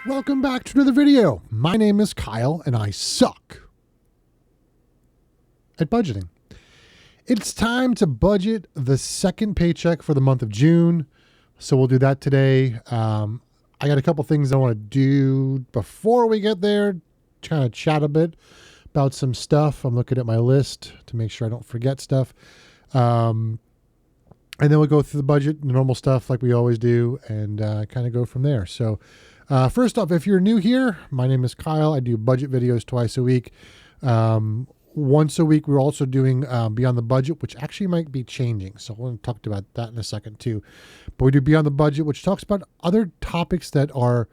Welcome back to another video. My name is Kyle and I suck at budgeting. It's time to budget the second paycheck for the month of June. So we'll do that today. I got a couple things I want to do before we get there, kind of chat a bit about some stuff. I'm looking at my list to make sure I don't forget stuff. And then we'll go through the budget, the normal stuff like we always do, and kind of go from there. So first off, if you're new here, my name is Kyle. I do budget videos twice a week. Once a week, we're also doing Beyond the Budget, which actually might be changing. So we'll talk about that in a second too. But we do Beyond the Budget, which talks about other topics that are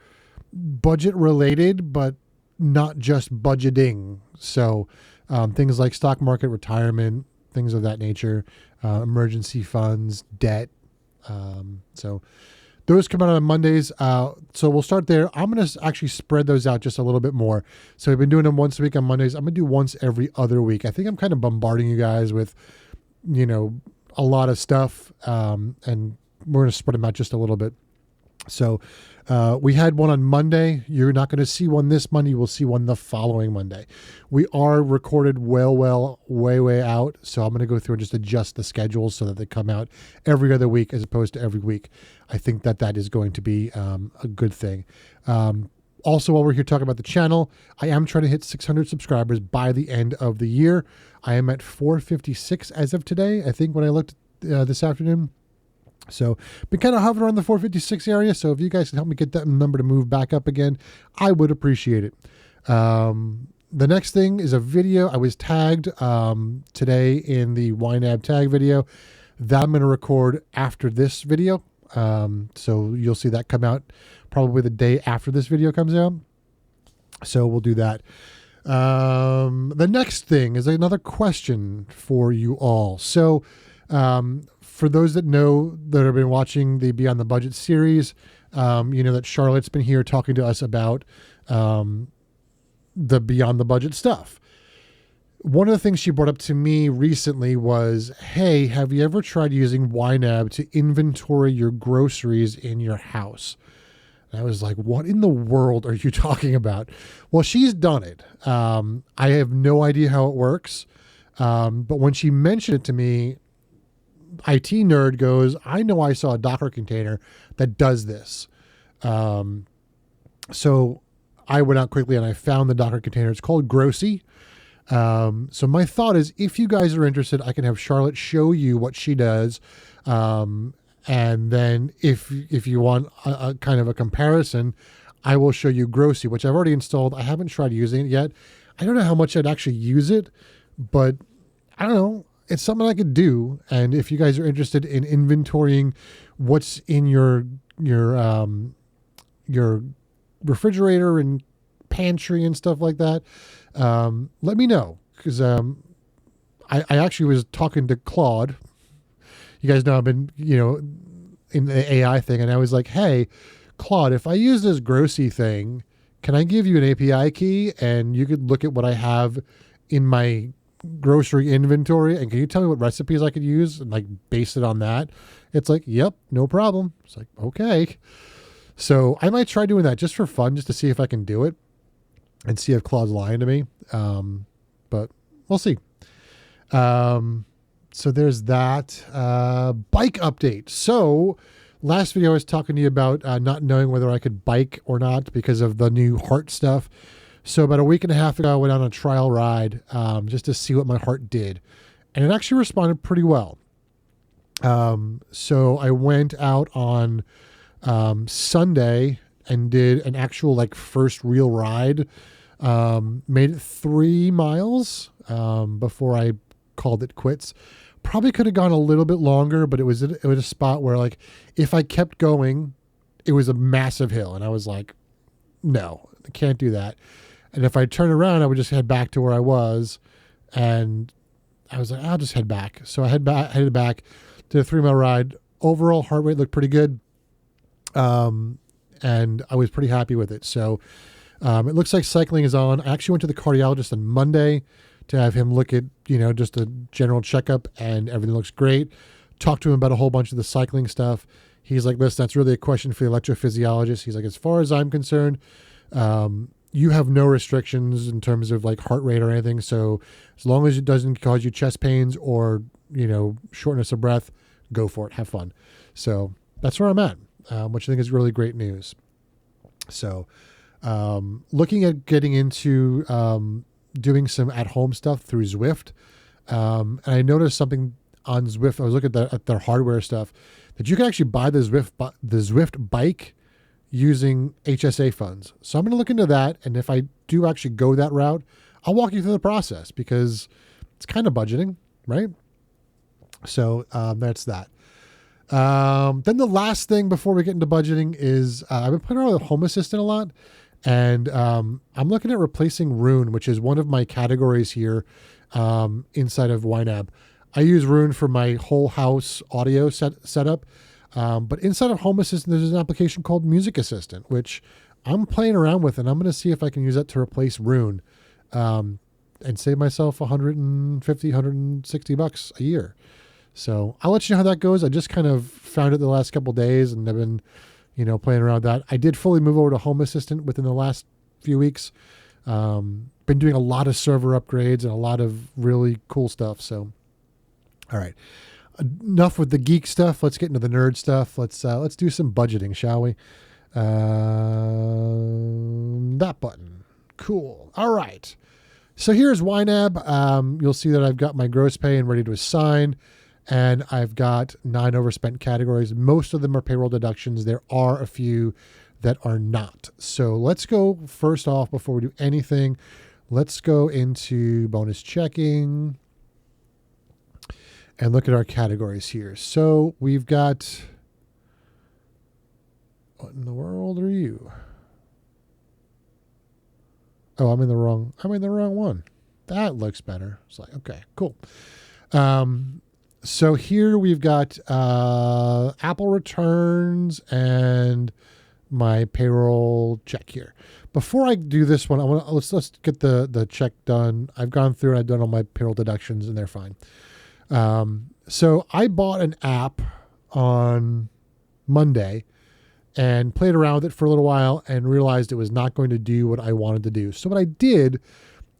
budget related, but not just budgeting. So things like stock market, retirement, things of that nature, emergency funds, debt. So those come out on Mondays. So we'll start there. I'm going to actually spread those out just a little bit more. So we've been doing them once a week on Mondays. I'm going to do once every other week. I think I'm kind of bombarding you guys with, a lot of stuff. And we're going to spread them out just a little bit. So we had one on Monday. You're not going to see one this Monday. You will see one the following Monday. We are recorded way out. So I'm going to go through and just adjust the schedules so that they come out every other week as opposed to every week. I think that is going to be a good thing. Also, while we're here talking about the channel, I am trying to hit 600 subscribers by the end of the year. I am at 456 as of today, I think, when I looked this afternoon. So been kind of hovering around the 456 area. So if you guys can help me get that number to move back up again, I would appreciate it. The next thing is a video. I was tagged today in the YNAB tag video that I'm going to record after this video. So you'll see that come out probably the day after this video comes out. So we'll do that. The next thing is another question for you all. So, for those that know that have been watching the Beyond the Budget series, you know that Charlotte's been here talking to us about the Beyond the Budget stuff. One of the things she brought up to me recently was, hey, have you ever tried using YNAB to inventory your groceries in your house? And I was like, what in the world are you talking about? Well, she's done it. I have no idea how it works. But when she mentioned it to me, IT nerd goes, I know I saw a Docker container that does this. So I went out quickly and I found the Docker container. It's called Grossy. So my thought is, if you guys are interested, I can have Charlotte show you what she does. And then if you want a kind of a comparison, I will show you Grossy, which I've already installed. I haven't tried using it yet. I don't know how much I'd actually use it, but I don't know. It's something I could do. And if you guys are interested in inventorying what's in your refrigerator and pantry and stuff like that, let me know. Because I actually was talking to Claude. You guys know I've been, in the AI thing. And I was like, hey, Claude, if I use this Grossy thing, can I give you an API key and you could look at what I have in my grocery inventory, and can you tell me what recipes I could use and like base it on that? It's like, yep, no problem. It's like, okay. So I might try doing that just for fun, just to see if I can do it and see if Claude's lying to me. But we'll see. So there's that. Bike update. So last video I was talking to you about not knowing whether I could bike or not because of the new heart stuff. So about a week and a half ago, I went on a trial ride just to see what my heart did. And it actually responded pretty well. So I went out on Sunday and did an actual first real ride. Made it 3 miles before I called it quits. Probably could have gone a little bit longer, but it was a spot where if I kept going, it was a massive hill. And I was like, no, I can't do that. And if I turn around, I would just head back to where I was. And I was like, I'll just head back. So I headed back to the 3 mile ride. Overall heart rate looked pretty good. And I was pretty happy with it. So it looks like cycling is on. I actually went to the cardiologist on Monday to have him look at, just a general checkup, and everything looks great. Talk to him about a whole bunch of the cycling stuff. He's like, listen, that's really a question for the electrophysiologist. He's like, as far as I'm concerned, you have no restrictions in terms of like heart rate or anything. So as long as it doesn't cause you chest pains or, shortness of breath, go for it. Have fun. So that's where I'm at, which I think is really great news. So looking at getting into doing some at-home stuff through Zwift. And I noticed something on Zwift. I was looking at their hardware stuff, that you can actually buy the Zwift bike using HSA funds. So I'm going to look into that. And if I do actually go that route, I'll walk you through the process, because it's kind of budgeting, right? So that's that. Then the last thing before we get into budgeting is I've been playing around with Home Assistant a lot. And I'm looking at replacing Rune, which is one of my categories here inside of YNAB. I use Rune for my whole house audio setup. But inside of Home Assistant, there's an application called Music Assistant, which I'm playing around with, and I'm going to see if I can use that to replace Rune and save myself $150, $160 a year. So I'll let you know how that goes. I just kind of found it the last couple of days, and I've been, playing around with that. I did fully move over to Home Assistant within the last few weeks. Been doing a lot of server upgrades and a lot of really cool stuff. So, all right. Enough with the geek stuff. Let's get into the nerd stuff. Let's do some budgeting, shall we? That button. Cool. All right. So here's YNAB. You'll see that I've got my gross pay and ready to assign, and I've got 9 overspent categories. Most of them are payroll deductions. There are a few that are not. So let's go first off, before we do anything, let's go into bonus checking and look at our categories here. So we've got, what in the world are you? Oh, I'm in the wrong one. That looks better. It's like, okay, cool. So here we've got Apple returns and my payroll check here. Before I do this one, let's get the check done. I've gone through and I've done all my payroll deductions, and they're fine. So I bought an app on Monday and played around with it for a little while and realized it was not going to do what I wanted to do. So what I did,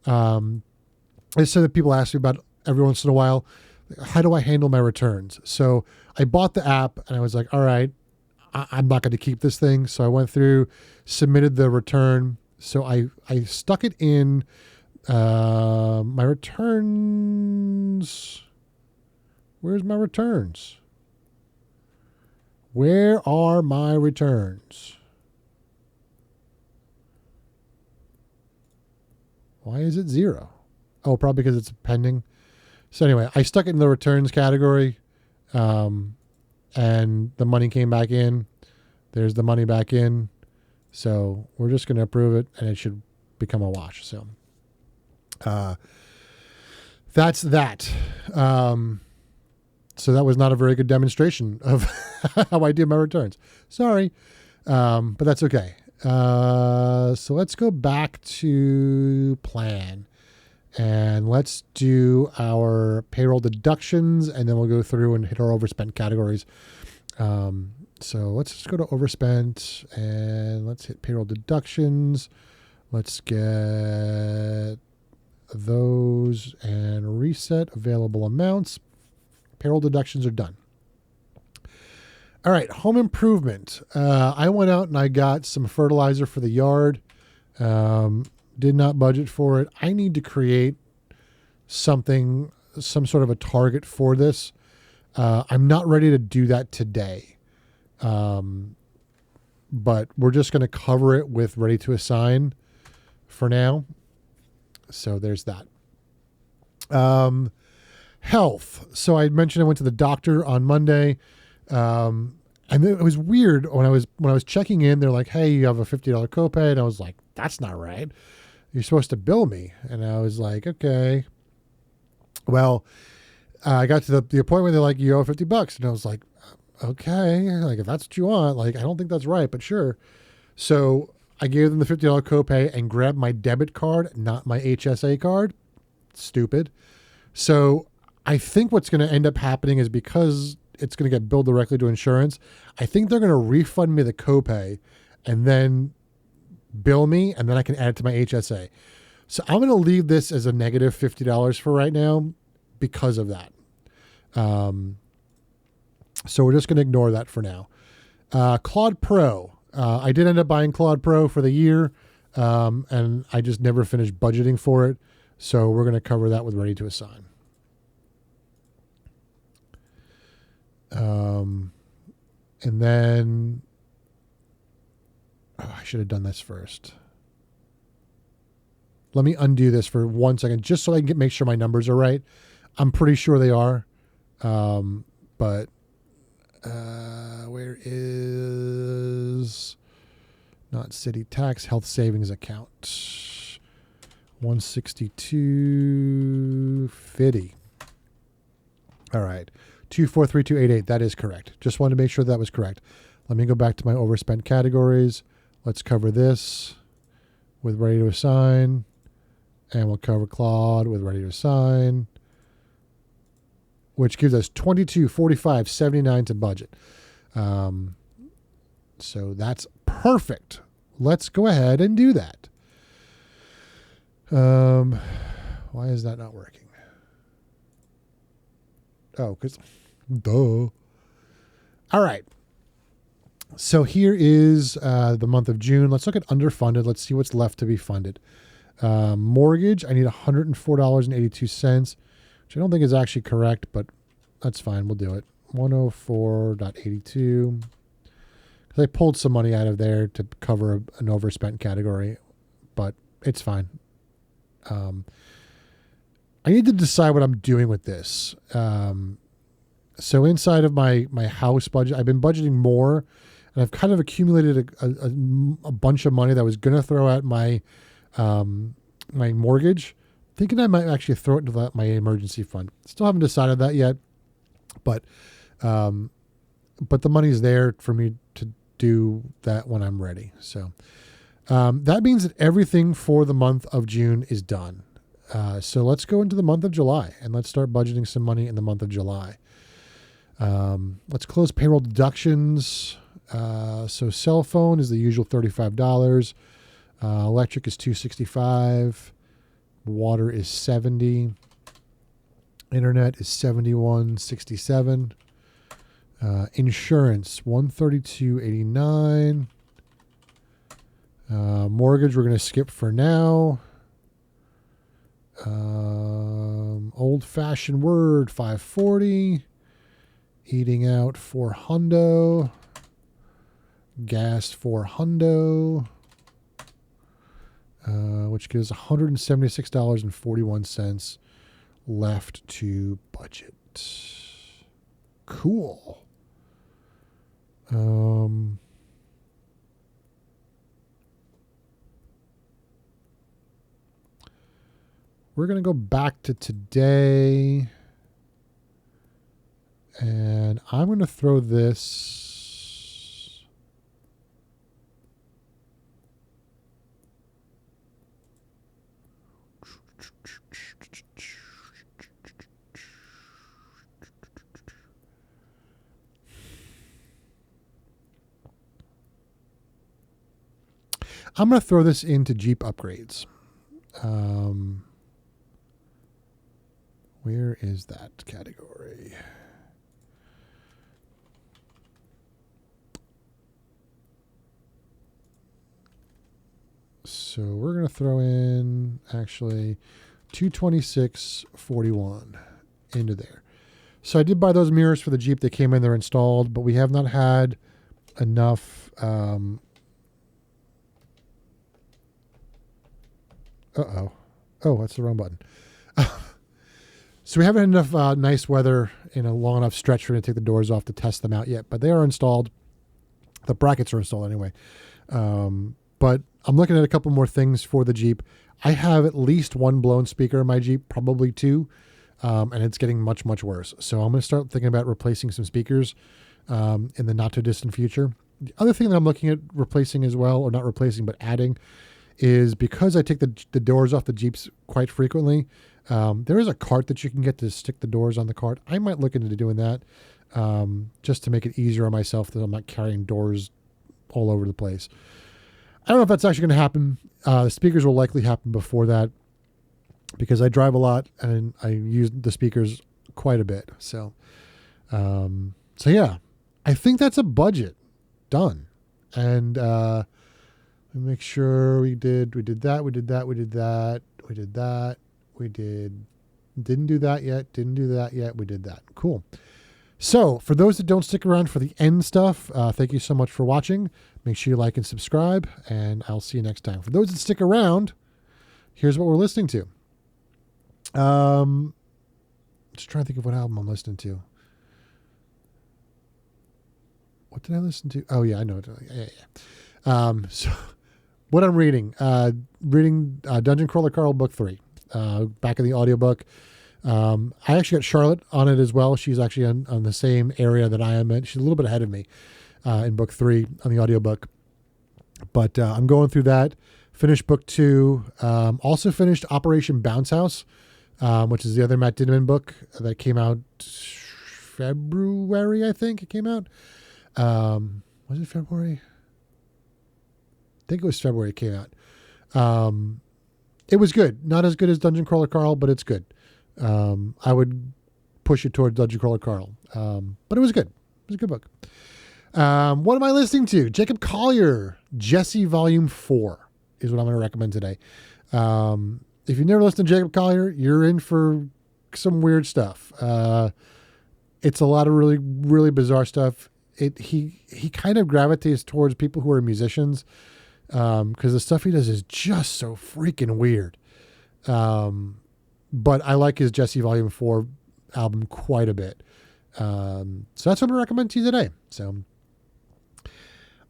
I said that people ask me about every once in a while, how do I handle my returns? So I bought the app and I was like, all right, I'm not going to keep this thing. So I went through, submitted the return. So I stuck it in my returns. Where's my returns? Where are my returns? Why is it 0? Oh, probably because it's pending. So anyway, I stuck it in the returns category, and the money came back in. There's the money back in. So we're just going to approve it, and it should become a wash. So that's that. So that was not a very good demonstration of how I do my returns. Sorry, but that's okay. So let's go back to plan. And let's do our payroll deductions, and then we'll go through and hit our overspent categories. So let's just go to overspent, and let's hit payroll deductions. Let's get those and reset available amounts. Payroll deductions are done. All right, home improvement. I went out and I got some fertilizer for the yard. Did not budget for it. I need to create some sort of a target for this. I'm not ready to do that today. But we're just going to cover it with ready to assign for now. So there's that. Health. So I mentioned I went to the doctor on Monday. And it was weird when I was checking in, they're like, hey, you have a $50 copay. And I was like, that's not right. You're supposed to bill me. And I was like, okay. Well, I got to the appointment. They're like, you owe $50. And I was like, okay, like if that's what you want, like, I don't think that's right, but sure. So I gave them the $50 copay and grabbed my debit card, not my HSA card. stupid. So I think what's going to end up happening is because it's going to get billed directly to insurance, I think they're going to refund me the copay and then bill me, and then I can add it to my HSA. So I'm going to leave this as a negative $50 for right now because of that. So we're just going to ignore that for now. Claude Pro. I did end up buying Claude Pro for the year, and I just never finished budgeting for it. So we're going to cover that with Ready to Assign. And then, I should have done this first. Let me undo this for 1 second, just so I can make sure my numbers are right. I'm pretty sure they are. But where is not city tax, health savings account? 162.50. All right. 243288. That is correct. Just wanted to make sure that was correct. Let me go back to my overspent categories. Let's cover this with Ready to Assign. And we'll cover Claude with Ready to Assign, which gives us $22.45.79 to budget. So that's perfect. Let's go ahead and do that. Why is that not working? Oh, because duh. All right. So here is the month of June. Let's look at underfunded. Let's see what's left to be funded. Mortgage, I need $104.82, which I don't think is actually correct, but that's fine. We'll do it. 104.82. Because I pulled some money out of there to cover an overspent category, but it's fine. I need to decide what I'm doing with this. So inside of my house budget, I've been budgeting more, and I've kind of accumulated a bunch of money that I was going to throw at my mortgage, thinking I might actually throw it into my emergency fund. Still haven't decided that yet, but the money's there for me to do that when I'm ready. So that means that everything for the month of June is done. So let's go into the month of July and let's start budgeting some money in the month of July. Let's close payroll deductions. So cell phone is the usual $35. Electric is $265. Water is $70. Internet is $71.67. Insurance $132.89. Mortgage we're going to skip for now. Old fashioned word $540. Eating out $400. Gas $400. Which gives $176.41 left to budget. Cool. We're going to go back to today, and I'm going to throw this. I'm going to throw this into Jeep upgrades. Where is that category? So we're going to throw in actually 226.41 into there. So I did buy those mirrors for the Jeep. They came in, they're installed, but we have not had enough. Oh, that's the wrong button. So we haven't had enough nice weather in a long enough stretch for me to take the doors off to test them out yet, but they are installed. The brackets are installed anyway. But I'm looking at a couple more things for the Jeep. I have at least one blown speaker in my Jeep, probably two, and it's getting much, much worse. So I'm going to start thinking about replacing some speakers in the not too distant future. The other thing that I'm looking at replacing as well, or not replacing, but adding, is because I take the doors off the Jeeps quite frequently, There is a cart that you can get to stick the doors on the cart. I might look into doing that just to make it easier on myself that I'm not carrying doors all over the place. I don't know if that's actually going to happen. The speakers will likely happen before that because I drive a lot and I use the speakers quite a bit. So yeah, I think that's a budget done. And let me make sure we did that. Didn't do that yet. We did that. Cool. So for those that don't stick around for the end stuff, thank you so much for watching. Make sure you like and subscribe, and I'll see you next time. For those that stick around, here's what we're listening to. Just trying to think of what album I'm listening to. What did I listen to? Oh yeah, I know. Yeah. So what I'm reading, Dungeon Crawler Carl book 3, back in the audiobook. I actually got Charlotte on it as well. She's actually on the same area that I am in. She's a little bit ahead of me in book 3 on the audiobook. But I'm going through that. Finished book 2. Also finished Operation Bounce House, which is the other Matt Dinneman book that came out February, I think it came out. Was it February? I think it was February it came out. It was good. Not as good as Dungeon Crawler Carl, but it's good. I would push it towards Dungeon Crawler Carl. But it was good. It was a good book. What am I listening to? Jacob Collier, Jesse Volume 4 is what I'm going to recommend today. If you've never listened to Jacob Collier, you're in for some weird stuff. It's a lot of really, really bizarre stuff. He kind of gravitates towards people who are musicians, because the stuff he does is just so freaking weird. But I like his Jesse Volume 4 album quite a bit. So that's what I'm going to recommend to you today. So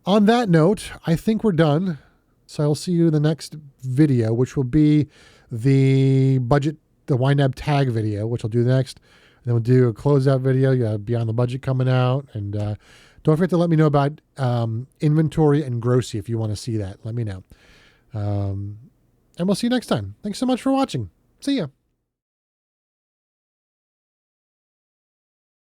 on that note, I think we're done. So I'll see you in the next video, which will be the YNAB tag video, which I'll do next. And then we'll do a closeout video. You got Beyond the Budget coming out. And don't forget to let me know about inventory and grossy if you want to see that. Let me know. And we'll see you next time. Thanks so much for watching. See ya.